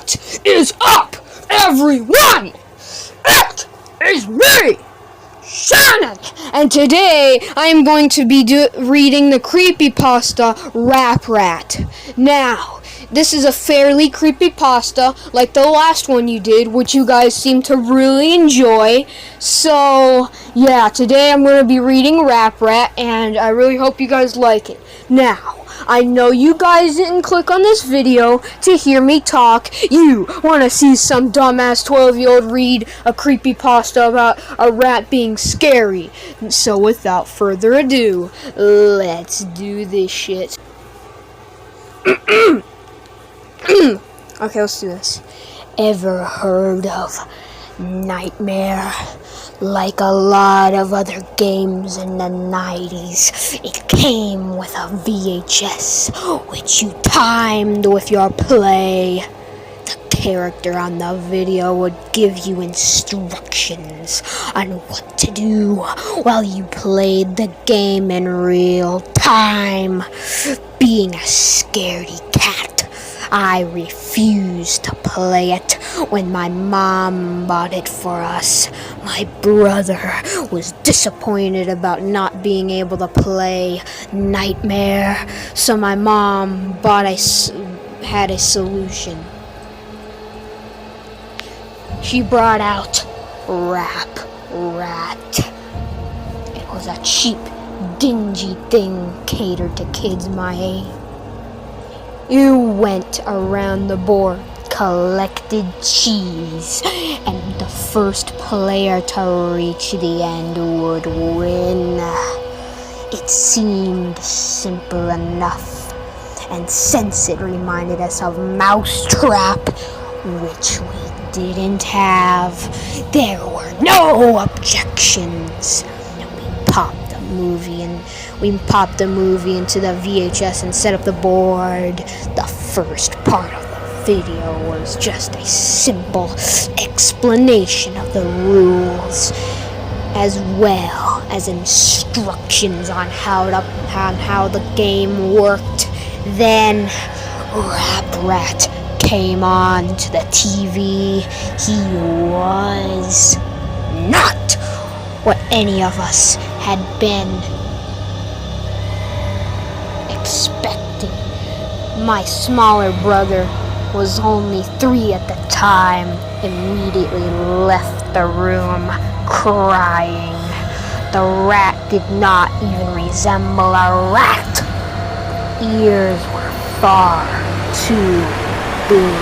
What is up, everyone? It is me, Shannon, and today I am going to be reading the creepypasta Rap Rat. Now, this is a fairly creepypasta, like the last one you did, which you guys seem to really enjoy. So, yeah, today I'm going to be reading Rap Rat, and I really hope you guys like it. Now, I know you guys didn't click on this video to hear me talk. You want to see some dumbass 12-year-old read a creepypasta about a rat being scary. So without further ado, let's do this shit. Okay, let's do this. Ever heard of Nightmare? Like a lot of other games in the 90s, it came with a VHS, which you timed with your play. The character on the video would give you instructions on what to do while you played the game in real time. Being a scaredy cat, I refused to play it when my mom bought it for us. My brother was disappointed about not being able to play Nightmare, so my mom had a solution. She brought out Rap Rat. It was a cheap, dingy thing catered to kids my age. You went around the board, collected cheese, and the first player to reach the end would win. It seemed simple enough, and since it reminded us of Mousetrap, which we didn't have, there were no objections. We popped the movie into the VHS and set up the board. The first part of the video was just a simple explanation of the rules, as well as instructions on how the game worked. Then Rap Rat came on to the TV. He was not what any of us had been expecting. My smaller brother was only 3 at the time, immediately left the room crying. The rat did not even resemble a rat. Ears were far too big.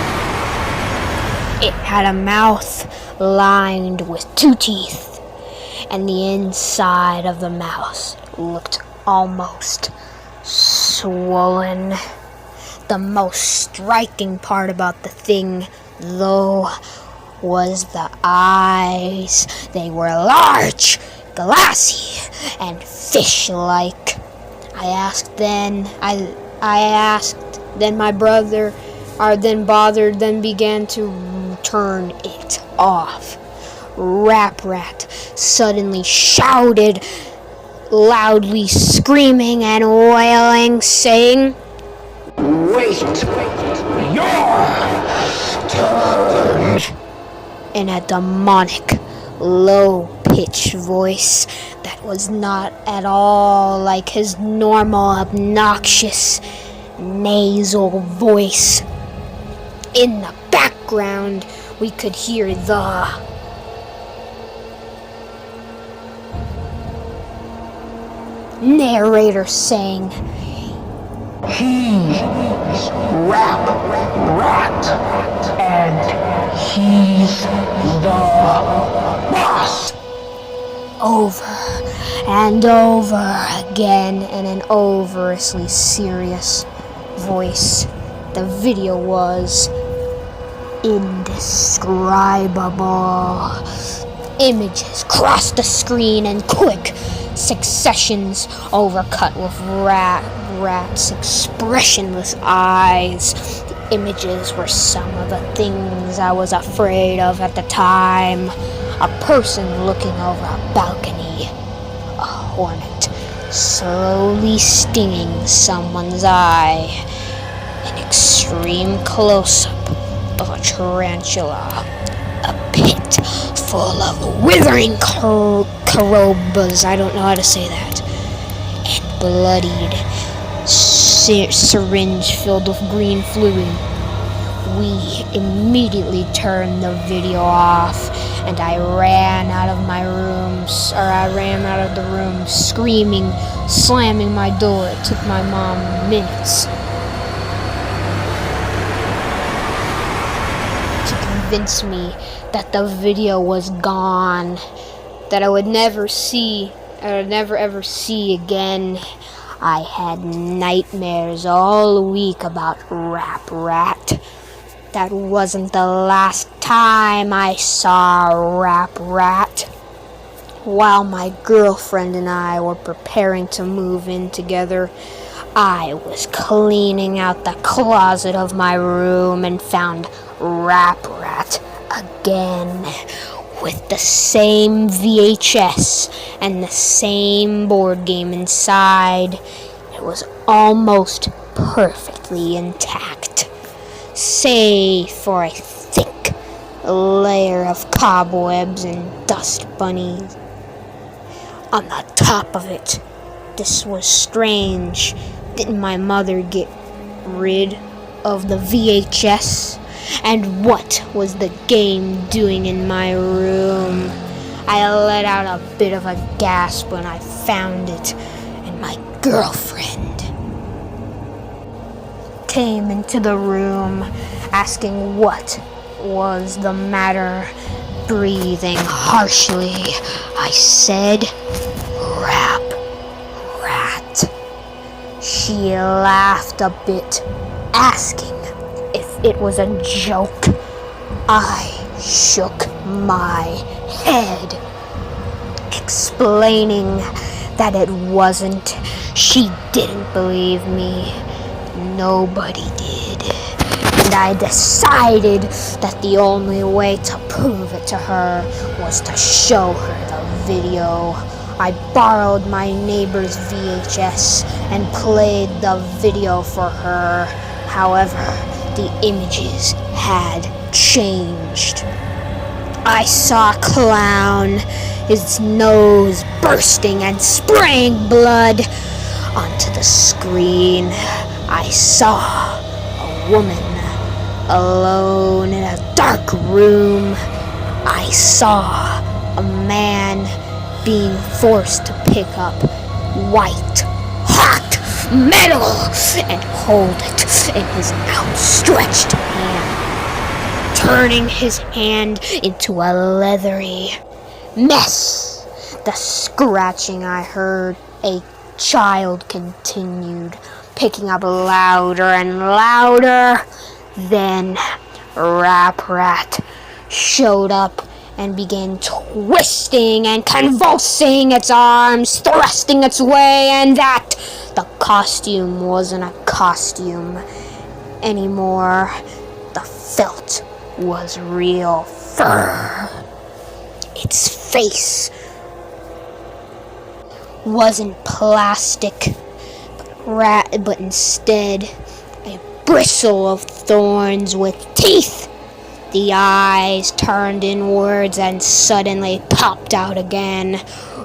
It had a mouth lined with 2 teeth, and the inside of the mouth looked almost swollen. The most striking part about the thing, though, was the eyes. They were large, glassy, and fish-like. I asked, then my brother, then began to turn it off. Rap Rat suddenly shouted, loudly screaming and wailing, saying, "Wait your turn," in a demonic, low-pitched voice that was not at all like his normal, obnoxious, nasal voice. In the background, we could hear the narrator saying, "He's Rap Rat, and he's the boss." Over and over again in an overtly serious voice. The video was indescribable. Images crossed the screen in quick successions, overcut with Rat's expressionless eyes. The images were some of the things I was afraid of at the time. A person looking over a balcony, a hornet slowly stinging someone's eye, an extreme close-up of a tarantula, a pit full of withering carobas, I don't know how to say that, and bloodied syringe filled with green fluid. We immediately turned the video off, and I ran out of the room screaming, slamming my door. It took my mom minutes to convince me that the video was gone, that I would never ever see again. I had nightmares all week about Rap Rat. That wasn't the last time I saw Rap Rat. While my girlfriend and I were preparing to move in together, I was cleaning out the closet of my room and found Rap Rat again, with the same VHS and the same board game inside. It was almost perfectly intact, save for a thick layer of cobwebs and dust bunnies on the top of it. This was strange. Didn't my mother get rid of the VHS? And what was the game doing in my room? I let out a bit of a gasp when I found it, and my girlfriend came into the room asking what was the matter. Breathing harshly, I said, "Rap Rat." She laughed a bit, asking if it was a joke. I shook my head, explaining that it wasn't. She didn't believe me. Nobody did. And I decided that the only way to prove it to her was to show her the video. I borrowed my neighbor's VHS and played the video for her. However, the images had changed. I saw a clown, his nose bursting and spraying blood onto the screen. I saw a woman alone in a dark room. I saw a man being forced to pick up white hot metal and hold it in his outstretched hand, turning his hand into a leathery mess. The scratching I heard, a child continued, picking up louder and louder. Then Rap Rat showed up and began twisting and convulsing its arms, thrusting its way, and that the costume wasn't a costume anymore. The felt was real fur. Its face wasn't plastic, but instead a bristle of thorns with teeth. The eyes turned inwards and suddenly popped out again.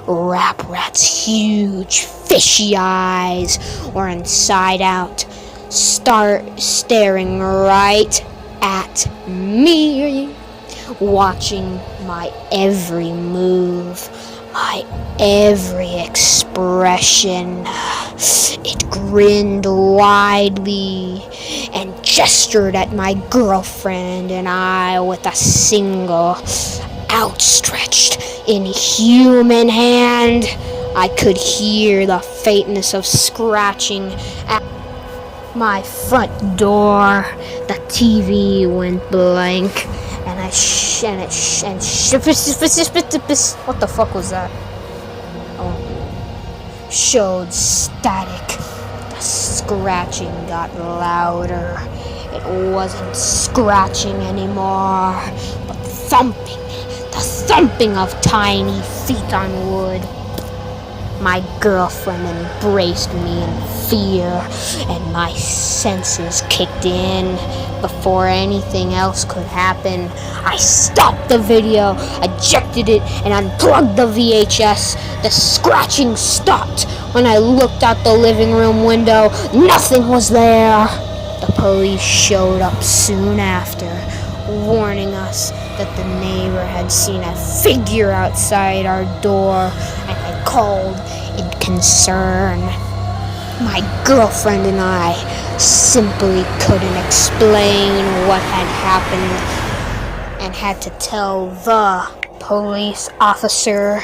Rap Rat's huge, fishy eyes were inside out, staring right at me, watching my every move, my every expression. It grinned widely and gestured at my girlfriend and I with a single outstretched inhuman hand. I could hear the faintness of scratching at my front door. The TV went blank and what the fuck was that? Showed static. The scratching got louder. It wasn't scratching anymore, but thumping. The thumping of tiny feet on wood. My girlfriend embraced me in fear, and my senses kicked in. Before anything else could happen, I stopped the video, ejected it, and unplugged the VHS. The scratching stopped. When I looked out the living room window, nothing was there. The police showed up soon after, warning us that the neighbor had seen a figure outside our door and had called in concern. My girlfriend and I simply couldn't explain what had happened and had to tell the police officer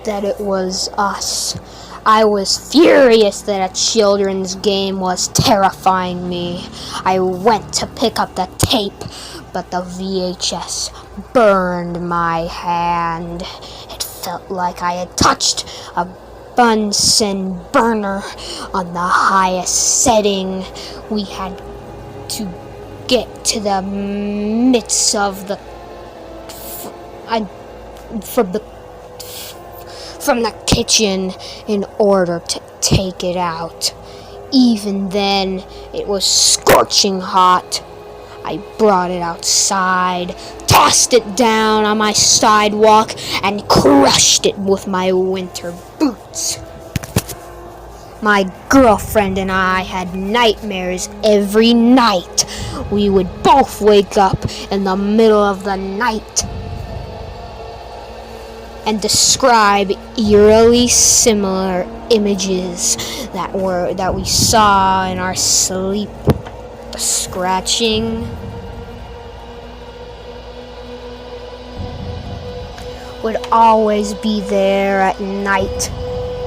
that it was us. I was furious that a children's game was terrifying me. I went to pick up the tape, but the VHS burned my hand. It felt like I had touched a Bunsen burner on the highest setting. We had to get to the midst of the from the kitchen in order to take it out. Even then, it was scorching hot. I brought it outside, tossed it down on my sidewalk, and crushed it with my winter boots. My girlfriend and I had nightmares every night. We would both wake up in the middle of the night and describe eerily similar images that we saw in our sleep. The scratching would always be there at night.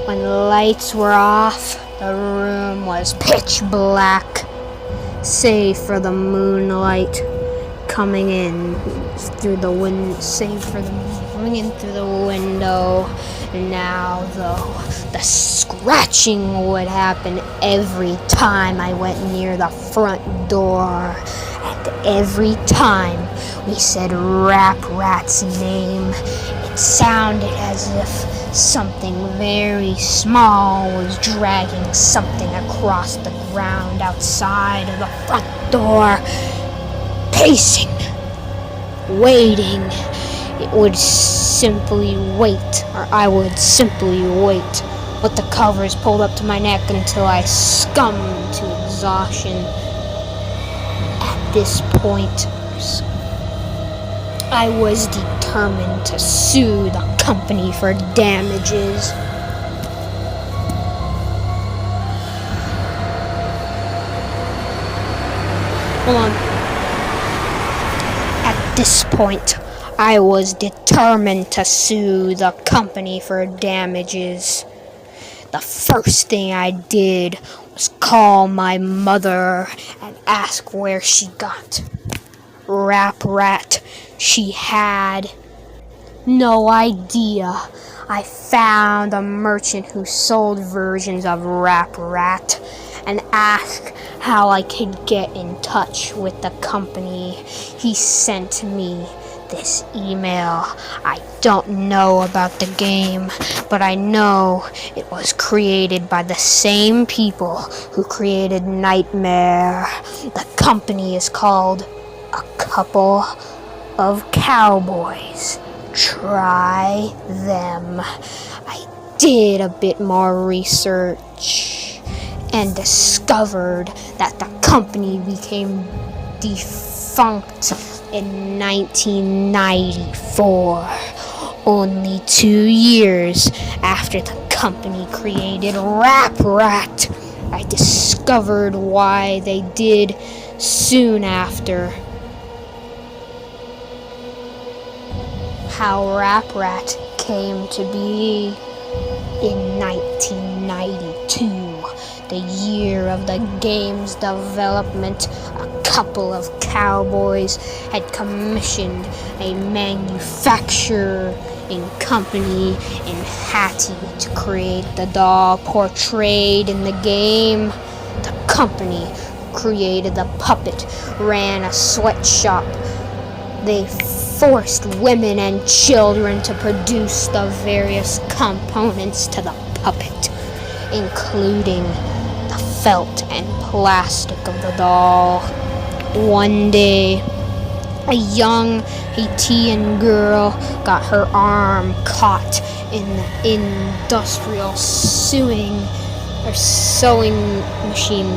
When the lights were off, the room was pitch black, save for the moonlight coming in through the window. Now, though, the scratching would happen every time I went near the front door, and every time we said Rap Rat's name, it sounded as if something very small was dragging something across the ground outside of the front door, pacing, waiting. It would simply wait, or I would simply wait, with the covers pulled up to my neck until I succumbed to exhaustion. At this point, I was determined to sue the company for damages. Hold on. At this point, I was determined to sue the company for damages. The first thing I did was call my mother and ask where she got Rap Rat. She had no idea. I found a merchant who sold versions of Rap Rat and asked how I could get in touch with the company. He sent me this email. I don't know about the game, but I know it was created by the same people who created Nightmare. The company is called A Couple of Cowboys. Try them. I did a bit more research and discovered that the company became defunct in 1994, only 2 years after the company created Rap Rat. I discovered why they did soon after. How Rap Rat came to be in 1992, the year of the game's development. A couple of cowboys had commissioned a manufacturing company in Hattie to create the doll portrayed in the game. The company who created the puppet ran a sweatshop. They forced women and children to produce the various components to the puppet, including the felt and plastic of the doll. One day, a young Haitian girl got her arm caught in the industrial sewing machine,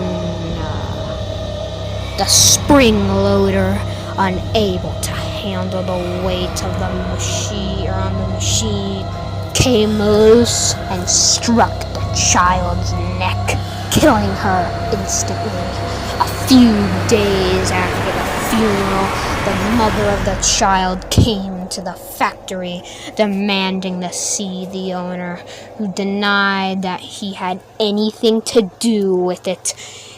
the spring loader, unable to handle the weight of the machine, came loose and struck the child's neck, killing her instantly. A few days after the funeral, the mother of the child came to the factory demanding to see the owner, who denied that he had anything to do with it.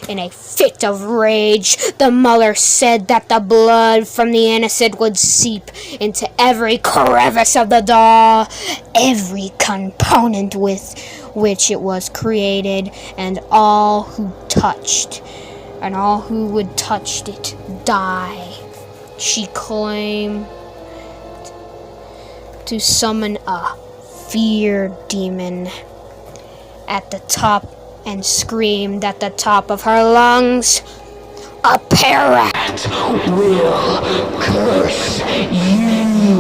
In a fit of rage, the mother said that the blood from the innocent would seep into every crevice of the doll, every component with which it was created, and all who would touch it die. She claimed to summon a fear demon at the top and screamed at the top of her lungs, "A parrot will curse you."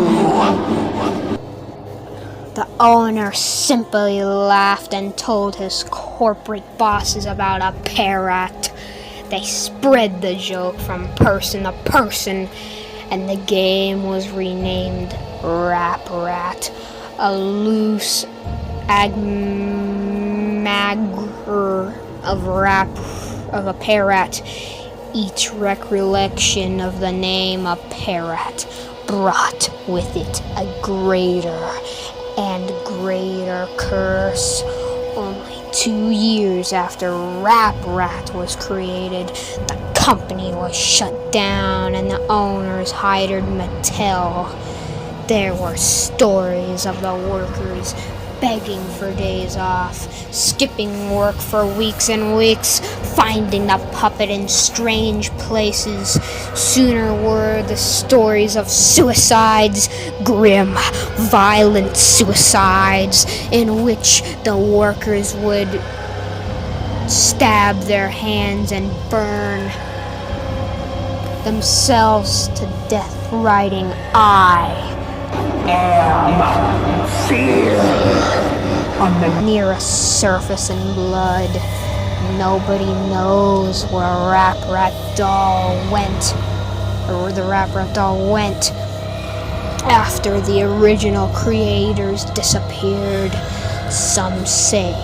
The owner simply laughed and told his corporate bosses about a parrot. They spread the joke from person to person, and the game was renamed Rap Rat, a loose agmager of a parrot. Each recollection of the name a parrot brought with it a greater and greater curse. Only 2 years after Rap Rat was created, the company was shut down and the owners hired Mattel. There were stories of the workers begging for days off, skipping work for weeks and weeks, finding the puppet in strange places. Sooner were the stories of suicides, grim, violent suicides, in which the workers would stab their hands and burn themselves to death, writing, "I am fear" on the nearest surface in blood. Nobody knows where the Rap Rat doll went after the original creators disappeared. Some say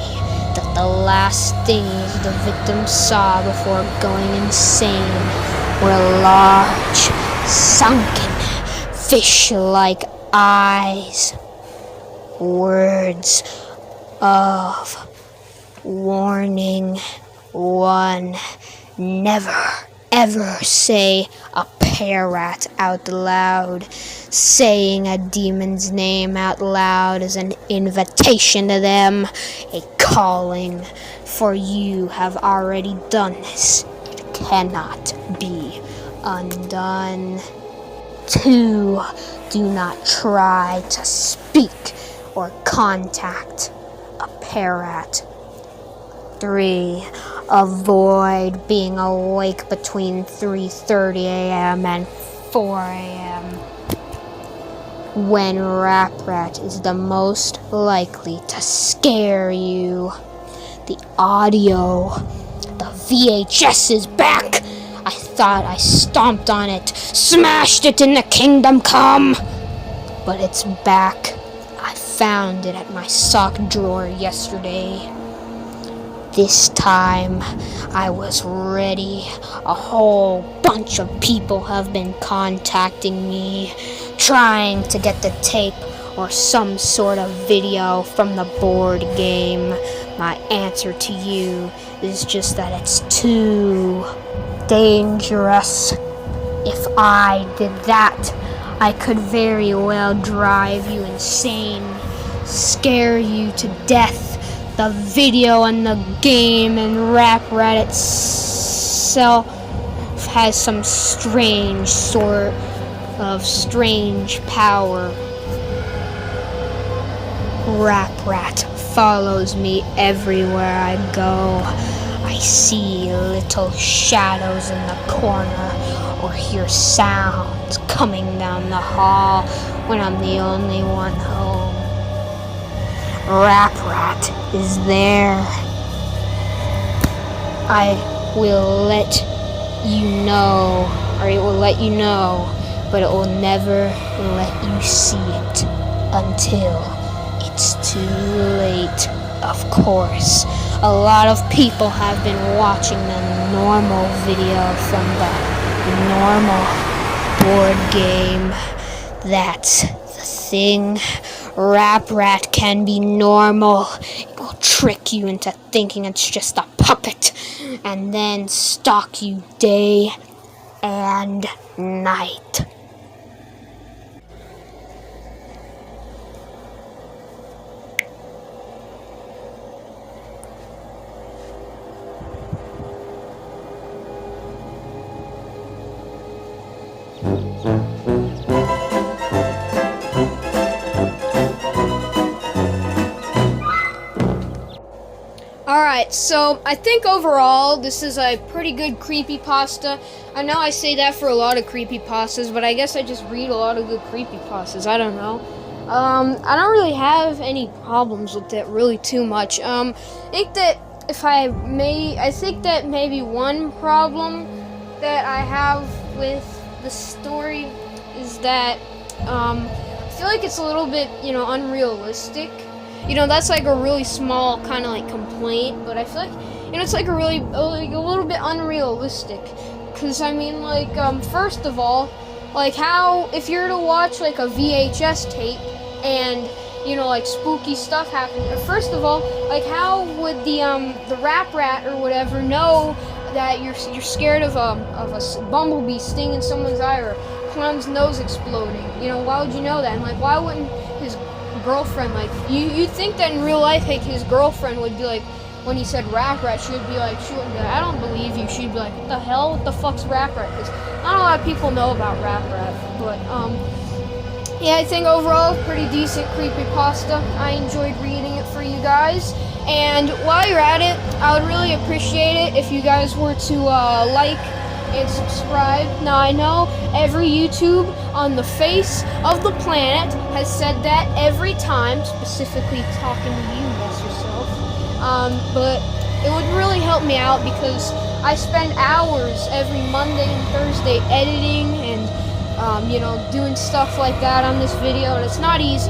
that the last things the victims saw before going insane were large, sunken, fish-like eyes. Words of warning. 1. Never, ever say a parrot out loud. Saying a demon's name out loud is an invitation to them, a calling, for you have already done this. It cannot be undone. 2. Do not try to speak or contact a parrot. 3. Avoid being awake between 3:30 a.m. and 4 a.m. when Rap Rat is the most likely to scare you. The audio. The VHS is back! I thought I stomped on it, smashed it in the kingdom come! But it's back. I found it at my sock drawer yesterday. This time, I was ready. A whole bunch of people have been contacting me, trying to get the tape or some sort of video from the board game. My answer to you is just that it's too dangerous. If I did that, I could very well drive you insane, scare you to death. The video and the game and Rap Rat itself has some strange sort of strange power. Rap Rat follows me everywhere I go. I I see little shadows in the corner or hear sounds coming down the hall when I'm the only one home. Rap Rat is there. I will let you know, or it will let you know, but it will never let you see it until it's too late. Of course, a lot of people have been watching the normal video from the normal board game. That's the thing. Rap Rat can be normal. It will trick you into thinking it's just a puppet and then stalk you day and night. Alright, so I think overall this is a pretty good creepypasta. I know I say that for a lot of creepypastas, but I guess I just read a lot of good creepypastas. I don't know. I don't really have any problems with it really too much. I think that I think that maybe one problem that I have with the story is that I feel like it's a little bit, unrealistic. That's like a really small kind of like complaint, but I feel like, it's like a little bit unrealistic. Cause I mean, like, first of all, like how, if you're to watch like a VHS tape and, like spooky stuff happen, first of all, like how would the Rap Rat or whatever know that you're scared of a bumblebee stinging someone's eye or a clown's nose exploding? Why would you know that? And like, why wouldn't his girlfriend, like, you'd think that in real life, like, his girlfriend would be like, when he said Rap Rat, she would be like, I don't believe you. She'd be like, what the hell? What the fuck's Rap Rat? Because not a lot of people know about Rap Rat. But, yeah, I think overall, pretty decent creepypasta. I enjoyed reading it for you guys. And while you're at it, I would really appreciate it if you guys were to, like and subscribe. Now, I know every YouTube on the face of the planet has said that every time, specifically talking to you, bless yourself. But it would really help me out because I spend hours every Monday and Thursday editing and, doing stuff like that on this video, and it's not easy.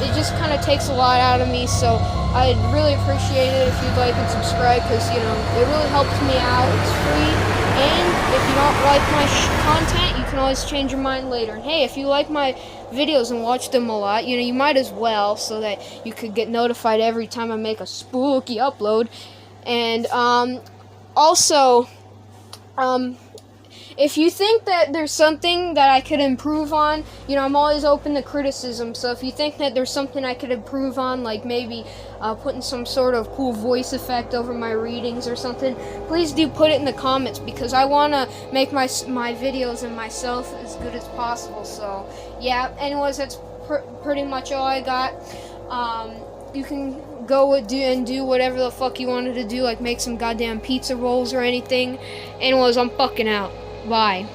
It just kind of takes a lot out of me, so I'd really appreciate it if you'd like and subscribe, because, it really helps me out. It's free, and if you don't like my content, you can always change your mind later. And hey, if you like my videos and watch them a lot, you might as well, so that you could get notified every time I make a spooky upload. And, also, if you think that there's something that I could improve on, I'm always open to criticism. So if you think that there's something I could improve on, like maybe putting some sort of cool voice effect over my readings or something, please do put it in the comments, because I want to make my videos and myself as good as possible. So yeah, anyways, that's pretty much all I got. You can go and do whatever the fuck you wanted to do, like make some goddamn pizza rolls or anything. Anyways, I'm fucking out. Bye.